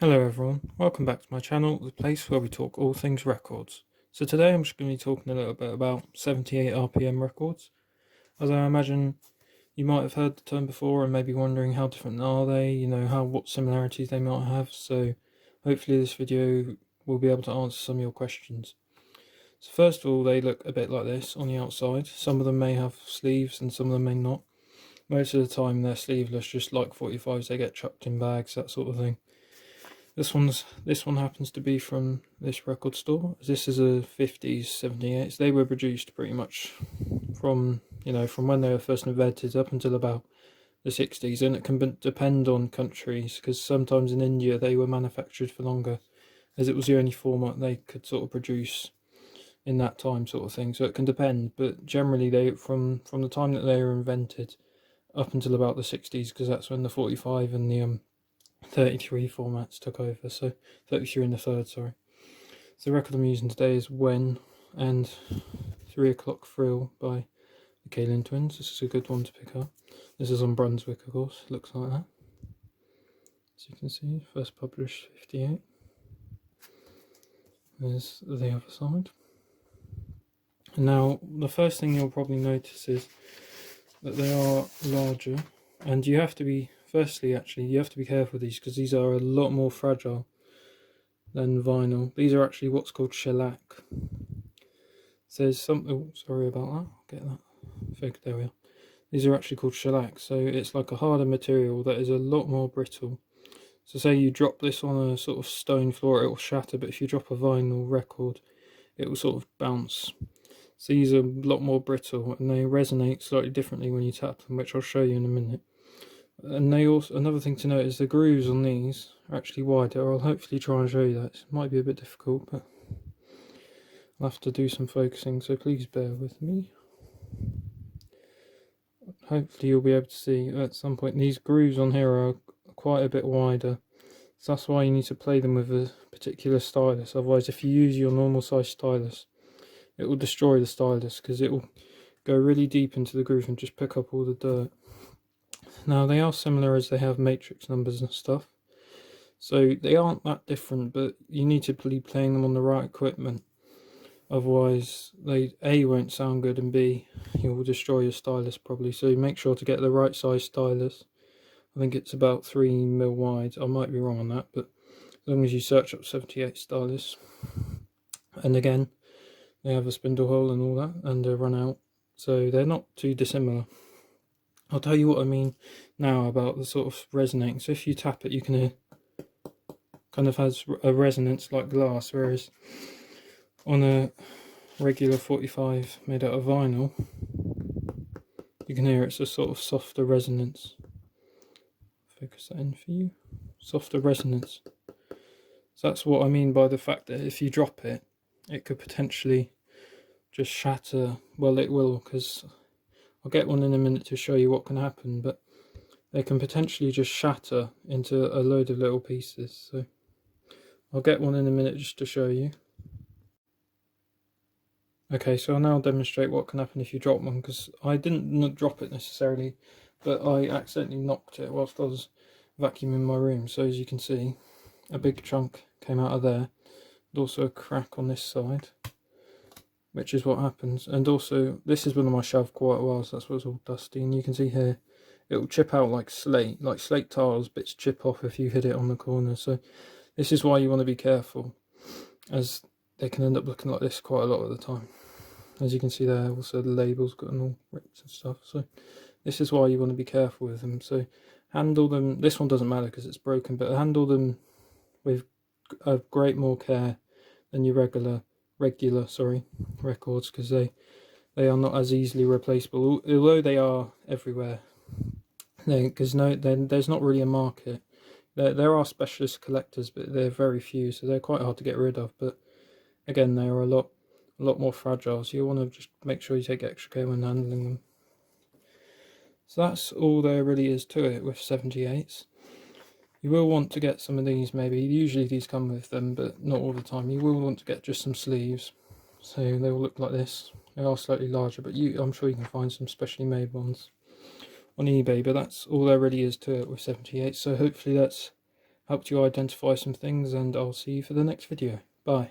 Hello everyone, welcome back to my channel, the place where we talk all things records. So today I'm just going to be talking a little bit about 78 RPM records. As I imagine you might have heard the term before and maybe wondering how different are they, what similarities they might have. So hopefully this video will be able to answer some of your questions. So first of all, they look a bit like this on the outside. Some of them may have sleeves and some of them may not. Most of the time they're sleeveless, just like 45s, they get chucked in bags, that sort of thing. This one happens to be from this record store. This is a 50s, 78s. They were produced pretty much from when they were first invented up until about the 60s, and it can depend on countries, because sometimes in India they were manufactured for longer, as it was the only format they could sort of produce in that time, sort of thing. So it can depend, but generally they from the time that they were invented up until about the 60s, because that's when the 45 and the 33 formats took over, so 33 and the third, sorry. So the record I'm using today is When and 3 O'Clock Thrill by the Kalin Twins. This is a good one to pick up. This is on Brunswick, of course. It looks like that. As you can see, first published 58. There's the other side. And now, the first thing you'll probably notice is that they are larger, and you have to be you have to be careful with these, because these are a lot more fragile than vinyl. These are actually what's called shellac. So there's something, oh, sorry about that, I'll get that fixed, there we are. These are actually called shellac, so it's like a harder material that is a lot more brittle. So say you drop this on a sort of stone floor, it will shatter, but if you drop a vinyl record, it will sort of bounce. So these are a lot more brittle, and they resonate slightly differently when you tap them, which I'll show you in a minute. And they also, another thing to note is the grooves on these are actually wider. I'll hopefully try and show you that. It might be a bit difficult, but I'll have to do some focusing, so please bear with me. Hopefully you'll be able to see at some point these grooves on here are quite a bit wider. So that's why you need to play them with a particular stylus. Otherwise, if you use your normal size stylus, it will destroy the stylus, because it will go really deep into the groove and just pick up all the dirt. Now they are similar, as they have matrix numbers and stuff, so they aren't that different, but you need to be playing them on the right equipment. Otherwise they A, won't sound good, and B, you will destroy your stylus probably. So make sure to get the right size stylus. I think it's about 3mm wide, I might be wrong on that, but as long as you search up 78 stylus. And again, they have a spindle hole and all that, and a run out, so they're not too dissimilar. I'll tell you what I mean now about the sort of resonating. So if you tap it, you can hear kind of has a resonance like glass, whereas on a regular 45 made out of vinyl, you can hear it's a sort of softer resonance. Focus that in for you. Softer resonance. So that's what I mean by the fact that if you drop it, it could potentially just shatter. Well, it will, because I'll get one in a minute to show you what can happen, but they can potentially just shatter into a load of little pieces. So I'll get one in a minute just to show you. Okay, so I'll now demonstrate what can happen if you drop one, because I didn't drop it necessarily, but I accidentally knocked it whilst I was vacuuming my room. So as you can see, a big chunk came out of there, and also a crack on this side, which is what happens. And also, this has been on my shelf quite a while, so that's why it's all dusty. And you can see here, it will chip out like slate tiles. Bits chip off if you hit it on the corner. So this is why you want to be careful, as they can end up looking like this quite a lot of the time. As you can see there, also the label's gotten all ripped and stuff. So this is why you want to be careful with them. So handle them. This one doesn't matter because it's broken, but handle them with a great more care than your regular records, because they are not as easily replaceable, although they are everywhere. Because there's not really a market. There are specialist collectors, but they're very few, so they're quite hard to get rid of. But again, they are a lot more fragile, so you want to just make sure you take extra care when handling them. So that's all there really is to it with 78s. You will want to get some of these, maybe. Usually these come with them, but not all the time. You will want to get just some sleeves, so they will look like this. They are slightly larger, but I'm sure you can find some specially made ones on eBay. But that's all there really is to it with 78. So hopefully that's helped you identify some things, and I'll see you for the next video. Bye.